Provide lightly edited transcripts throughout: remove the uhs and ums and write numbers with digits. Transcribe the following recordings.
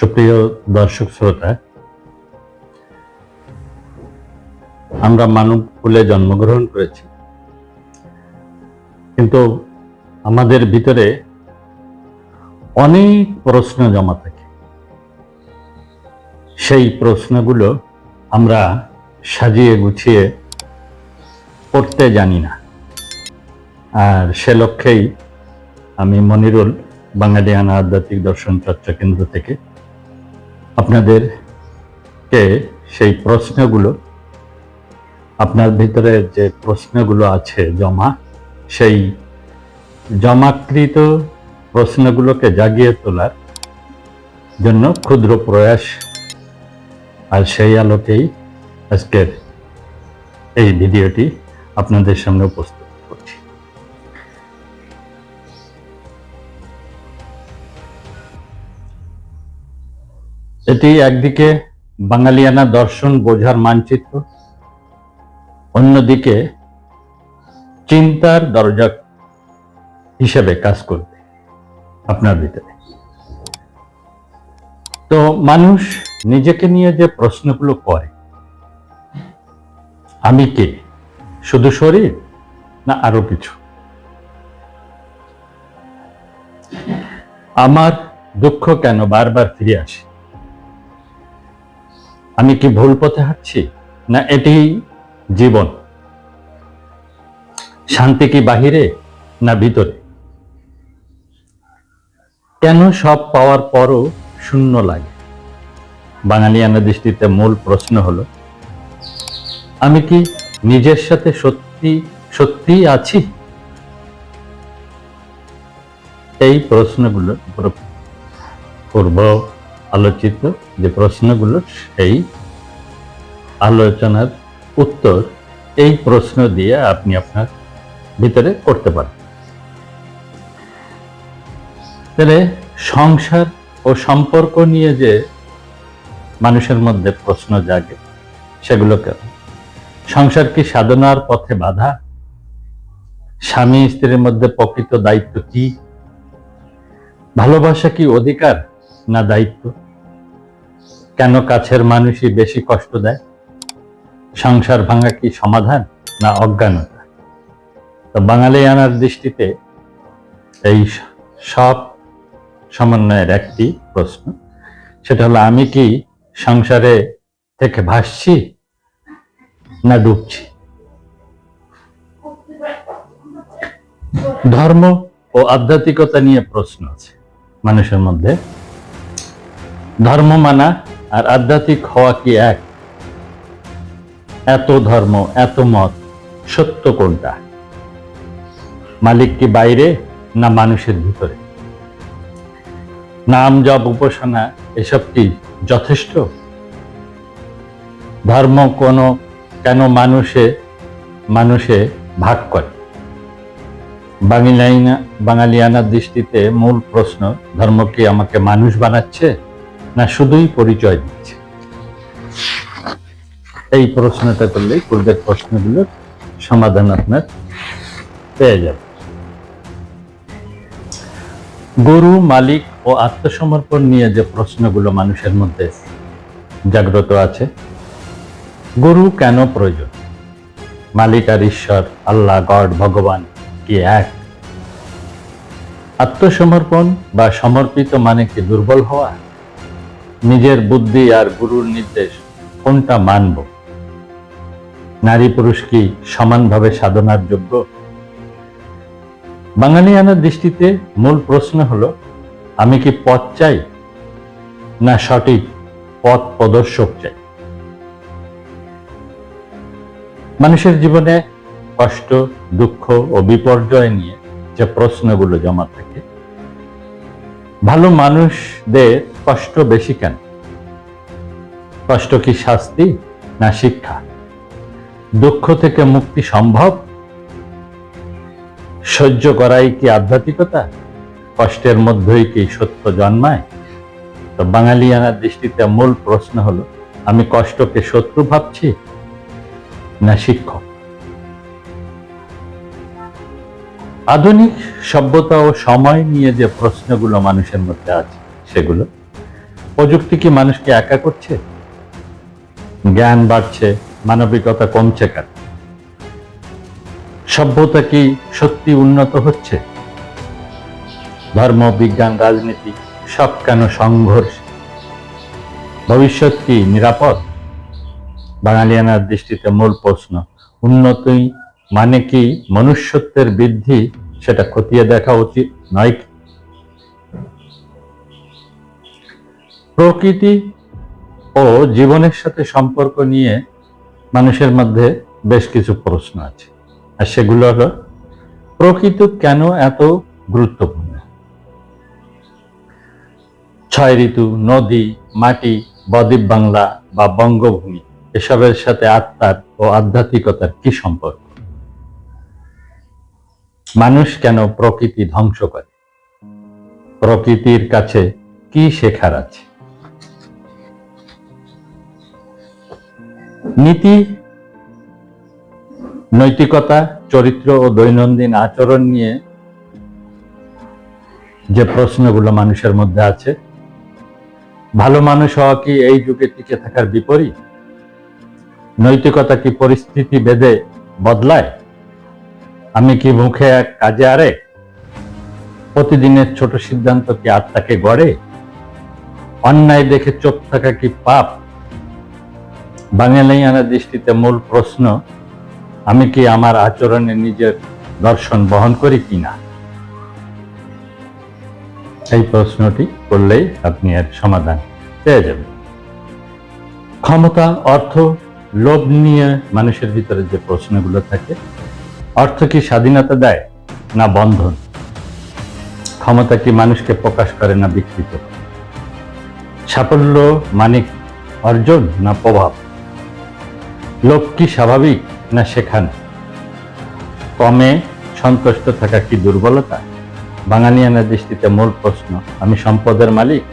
সুপ্রিয় দর্শক শ্রোতা, আমরা মানব কুলে জন্মগ্রহণ করেছি, কিন্তু আমাদের ভিতরে অনেক প্রশ্ন জমা থাকে। সেই প্রশ্নগুলো আমরা সাজিয়ে গুছিয়ে পড়তে জানি না। আর সে লক্ষ্যেই আমি মনিরুল বাঙালিয়ানা আধ্যাত্মিক দর্শন চর্চা কেন্দ্র থেকে আপনাদেরকে সেই প্রশ্নগুলো, আপনার ভিতরে যে প্রশ্নগুলো আছে জমা, সেই জমাকৃত প্রশ্নগুলোকে জাগিয়ে তোলার জন্য ক্ষুদ্র প্রয়াস, আর সেই আলোকেই আজকের এই ভিডিওটি আপনাদের সামনে উপস্থিত করছি। এটি একদিকে বাঙালিয়ানা দর্শন বোঝার মানচিত্র, অন্যদিকে চিন্তার দরজা হিসেবে কাজ করবে আপনার ভিতরে। তো মানুষ নিজেকে নিয়ে যে প্রশ্নগুলো করে, আমি কে? শুধু শরীর না আরো কিছু? আমার দুঃখ কেন বারবার ফিরে আসে? আমি কি ভুল পথে হাঁটছি, না এটি জীবন? শান্তি কি বাহিরে না ভিতরে? কেন সব পাওয়ার পরও শূন্য লাগে? বাঙালিয়ানা দৃষ্টিতে মূল প্রশ্ন হলো, আমি কি নিজের সাথে সত্যি সত্যি আছি? এই প্রশ্নগুলো পূর্ব আলোচিত যে প্রশ্নগুলো, সেই আলোচনার উত্তর এই প্রশ্ন দিয়ে আপনি আপনার ভিতরে করতে পারেন। তাহলে সংসার ও সম্পর্ক নিয়ে যে মানুষের মধ্যে প্রশ্ন জাগে, সেগুলো কেন? সংসার কি সাধনার পথে বাধা? স্বামী স্ত্রীর মধ্যে প্রকৃত দায়িত্ব কি? ভালোবাসা কি অধিকার না দায়িত্ব? কেন কাছের মানুষই বেশি কষ্ট দেয়? সংসার ভাঙা কি সমাধান না অজ্ঞানতা? তো বাঙালিয়ানার দৃষ্টিতে এই সব সমন্বয়ের একটি প্রশ্ন, সেটা হলো, আমি কি সংসারে থেকে ভাসছি না ডুবছি? ধর্ম ও আধ্যাত্মিকতা নিয়ে প্রশ্ন আছে মানুষের মধ্যে। ধর্ম মানা আর আধ্যাত্মিক হওয়া কি এক? এত ধর্ম, এত মত, সত্য কোনটা? মালিক কি বাইরে না মানুষের ভিতরে? নাম জপ উপাসনা এসব কি যথেষ্ট? ধর্ম কেন মানুষে ভাগ করে? বাঙালিয়ানার দৃষ্টিতে মূল প্রশ্ন, ধর্ম কি আমাকে মানুষ বানাচ্ছে না শুধুই পরিচয় দিচ্ছে? এই প্রশ্নটা করলেই পূর্বের প্রশ্নগুলোর সমাধান আপনার পেয়ে যাবে। গুরু, মালিক ও আত্মসমর্পণ নিয়ে যে প্রশ্নগুলো মানুষের মধ্যে জাগ্রত আছে, গুরু কেন প্রয়োজন? মালিক আর ঈশ্বর, আল্লাহ, গড, ভগবান কি এক? আত্মসমর্পণ বা সমর্পিত মানে কি দুর্বল হওয়া? নিজের বুদ্ধি আর গুরুর নির্দেশ কোনটা মানব? নারী পুরুষ কি সমানভাবে সাধনার যোগ্য? বাঙালিয়ানার দৃষ্টিতে মূল প্রশ্ন হলো, আমি কি পথ চাই না সঠিক পথ প্রদর্শক চাই? মানুষের জীবনে কষ্ট, দুঃখ ও বিপর্যয় নিয়ে যে প্রশ্নগুলো জমা থাকে, ভালো মানুষদের কষ্ট বেশি কেন? কষ্ট কি শাস্তি না শিক্ষা? দুঃখ থেকে মুক্তি সম্ভব? সহ্য করাই কি আধ্যাত্মিকতা? কষ্টের মধ্যেই কি সত্য জন্মায়? তো বাঙালিয়ানার দৃষ্টিতে মূল প্রশ্ন হলো, আমি কষ্টকে শত্রু ভাবছি না শিক্ষক? আধুনিক সভ্যতা ও সময় নিয়ে যে প্রশ্নগুলো মানুষের মধ্যে আছে, সেগুলো প্রযুক্তি কি মানুষকে একা করছে? জ্ঞান বাড়ছে, মানবিকতা কমছে কেন? সভ্যতা কি সত্যি উন্নত হচ্ছে? ধর্ম, বিজ্ঞান, রাজনীতি সব কেন সংঘর্ষ? ভবিষ্যৎ কি নিরাপদ? বাঙালিয়ানার দৃষ্টিতে মূল প্রশ্ন, উন্নতি মানে কি মনুষ্যত্বের বৃদ্ধি, সেটা খতিয়ে দেখা উচিত নয় কি? প্রকৃতি ও জীবনের সাথে সম্পর্ক নিয়ে মানুষের মধ্যে বেশ কিছু প্রশ্ন আছে, আর সেগুলো হলো, প্রকৃতি কেন এত গুরুত্বপূর্ণ? 6 ঋতু, নদী, মাটি, বদ্বীপ বাংলা বা বঙ্গভূমি, এসবের সাথে আত্মার ও আধ্যাত্মিকতার কি সম্পর্ক? মানুষ কেন প্রকৃতি ধ্বংস করে? প্রকৃতির কাছে কি শেখার আছে? নীতি, নৈতিকতা, চরিত্র ও দৈনন্দিন আচরণ নিয়ে যে প্রশ্নগুলো মানুষের মধ্যে আছে, ভালো মানুষ হওয়া কি এই যুগে টিকে থাকার বিপরীত? নৈতিকতা কি পরিস্থিতি ভেদে বদলায়? আমি কি মুখে এক কাজে আরেক? প্রতিদিনের ছোট সিদ্ধান্ত কি আত্মাকে গড়ে? অন্যায় দেখে চুপ থাকা কি পাপ? বাঙালিয়ানা দৃষ্টিতে মূল প্রশ্ন, আমি কি আমার আচরণে নিজের দর্শন বহন করি কিনা? এই প্রশ্নটি করলেই আপনি এর সমাধান পেয়ে যাবেন। ক্ষমতা, অর্থ, লোভ নিয়ে মানুষের ভিতরে যে প্রশ্নগুলো থাকে, অর্থ কি স্বাধীনতা দেয় না বন্ধন? ক্ষমতা কি মানুষকে প্রকাশ করে না বিকৃত? সাফল্য মানে অর্জন না প্রভাব? লোভ কি স্বাভাবিক না শেখানো? কমে সন্তুষ্ট থাকা কি দুর্বলতা? বাঙালিয়ানা দৃষ্টিতে মূল প্রশ্ন, আমি সম্পদের মালিক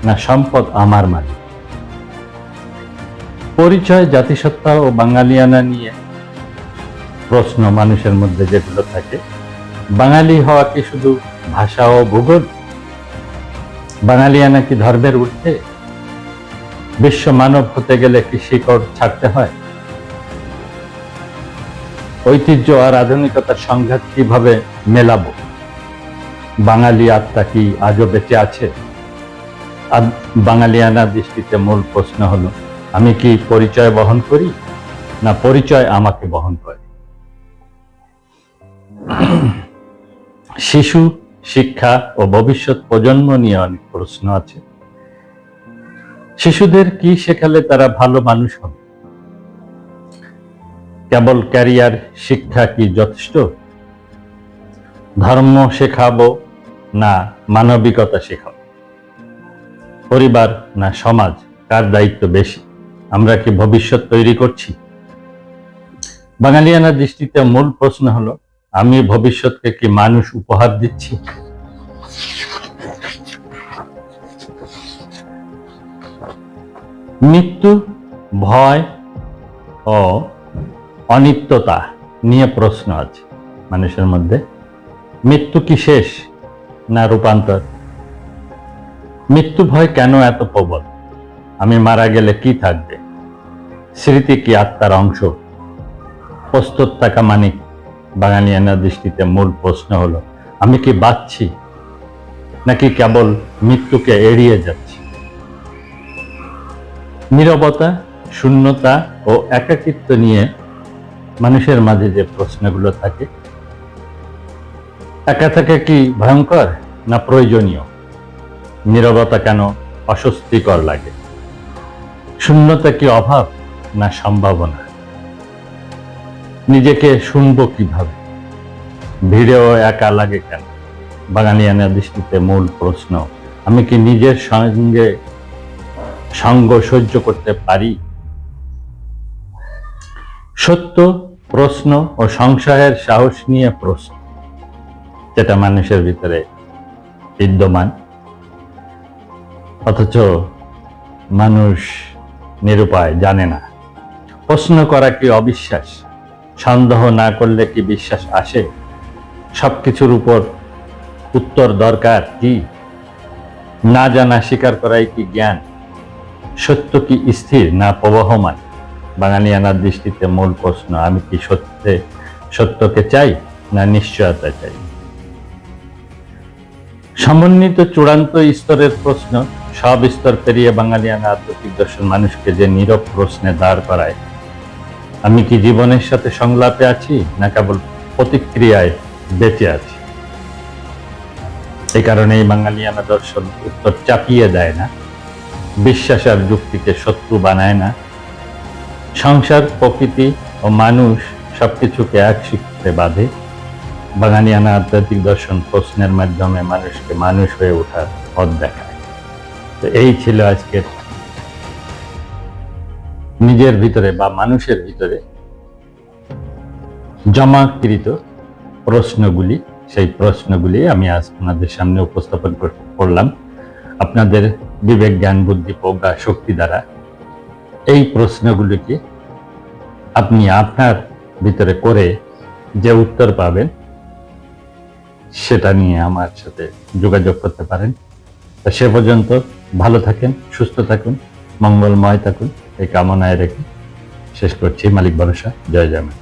না সম্পদ আমার মালিক? পরিচয়, জাতিসত্তা ও বাঙালিয়ানা নিয়ে প্রশ্ন মানুষের মধ্যে যেগুলো থাকে, বাঙালি হওয়া কি শুধু ভাষা ও ভূগোল? বাঙালিয়ানা কি ধর্মের ঊর্ধ্বে? বিশ্ব মানব হতে গেলে কি শিকড় ছাড়তে হয়? ঐতিহ্য আর আধুনিকতার সংঘাত কিভাবে মেলাবো? বাঙালি আত্মা কি আজও বেঁচে আছে? বাঙালিয়ানা দৃষ্টিতে মূল প্রশ্ন হলো, আমি কি পরিচয় বহন করি না পরিচয় আমাকে বহন করে? শিশু, শিক্ষা ও ভবিষ্যৎ প্রজন্ম নিয়ে অনেক প্রশ্ন আছে। শিশুদের কি শেখালে তারা ভালো মানুষ হবে? কেবল ক্যারিয়ার শিক্ষা কি যথেষ্ট? ধর্ম শেখাবো না মানবিকতা শেখাবো? পরিবার না সমাজ, কার দায়িত্ব বেশি? আমরা কি ভবিষ্যৎ তৈরি করছি? বাঙালিয়ানা দৃষ্টিতে মূল প্রশ্ন হলো, আমি ভবিষ্যৎকে কি মানুষ উপহার দিচ্ছি? মৃত্যু, ভয় ও অনিত্যতা নিয়ে প্রশ্ন আছে মানুষের মধ্যে। মৃত্যু কি শেষ না রূপান্তর? মৃত্যু ভয় কেন এত প্রবল? আমি মারা গেলে কি থাকবে? স্মৃতি কি আত্মার অংশ? প্রস্তুত থাকা মানে বাঙালিয়ানা দৃষ্টিতে মূল প্রশ্ন হলো, আমি কি বাঁচছি নাকি কেবল মৃত্যুকে এড়িয়ে যাচ্ছি? নীরবতা, শূন্যতা ও একাকিত্ব নিয়ে মানুষের মাঝে যে প্রশ্নগুলো থাকে, একা থাকা কি ভয়ঙ্কর না প্রয়োজনীয়? নীরবতা কেন অস্বস্তিকর লাগে? শূন্যতা কি অভাব না সম্ভাবনা? নিজেকে শুনবো কিভাবে? ভিড়েও একা লাগে কেন? বাঙালিয়ানা দৃষ্টিতে মূল প্রশ্ন, আমি কি নিজের সঙ্গ সহ্য করতে পারি? সত্য, প্রশ্ন ও সংশয়ের সাহস নিয়ে প্রশ্ন, যেটা মানুষের ভিতরে বিদ্যমান, অথচ মানুষ নিরুপায়, জানে না। প্রশ্ন করা কি অবিশ্বাস? সন্দেহ না করলে কি বিশ্বাস আসে? সবকিছুর উপর উত্তর দরকার কি? না জানা স্বীকার করাই কি জ্ঞান? সত্য কি স্থির না প্রবহমান? বাঙালিয়ানার দৃষ্টিতে মূল প্রশ্ন, আমি কি সত্যকে চাই না নিশ্চয়তা চাই? সমন্বিত চূড়ান্ত স্তরের প্রশ্ন, সব স্তর পেরিয়ে বাঙালিয়ানা আধ্যাত্মিক দর্শন মানুষকে যে নীরব প্রশ্নে দাঁড় করায়, আমি কি জীবনের সাথে সংলাপে আছি না কেবল প্রতিক্রিয়ায় বেঁচে আছি? এই কারণে এই বাঙালিয়ানা দর্শন উত্তর চাপিয়ে দেয় না, বিশ্বাস আর যুক্তিকে শত্রু বানায় না, সংসার, প্রকৃতি ও মানুষ সবকিছুকে এক সূত্রে বাঁধে। বাঙালিয়ানা আধ্যাত্মিক দর্শন প্রশ্নের মাধ্যমে মানুষকে মানুষ হয়ে ওঠার পথ দেখায়। তো এই ছিল আজকের নিজের ভিতরে বা মানুষের ভিতরে জমাকৃত প্রশ্নগুলি। সেই প্রশ্নগুলি আমি আজ আপনাদের সামনে উপস্থাপন করলাম। আপনাদের বিবেক, জ্ঞান, বুদ্ধি, প্রজ্ঞা, শক্তি দ্বারা এই প্রশ্নগুলিকে আপনি আপনার ভিতরে করে যে উত্তর পাবেন সেটা নিয়ে আমার সাথে যোগাযোগ করতে পারেন। তা সে পর্যন্ত ভালো থাকেন, সুস্থ থাকুন, মঙ্গলময় থাকুন, এই কামনায় রেখে শেষ করছি। মালিক ভরসা। জয় জয় মা।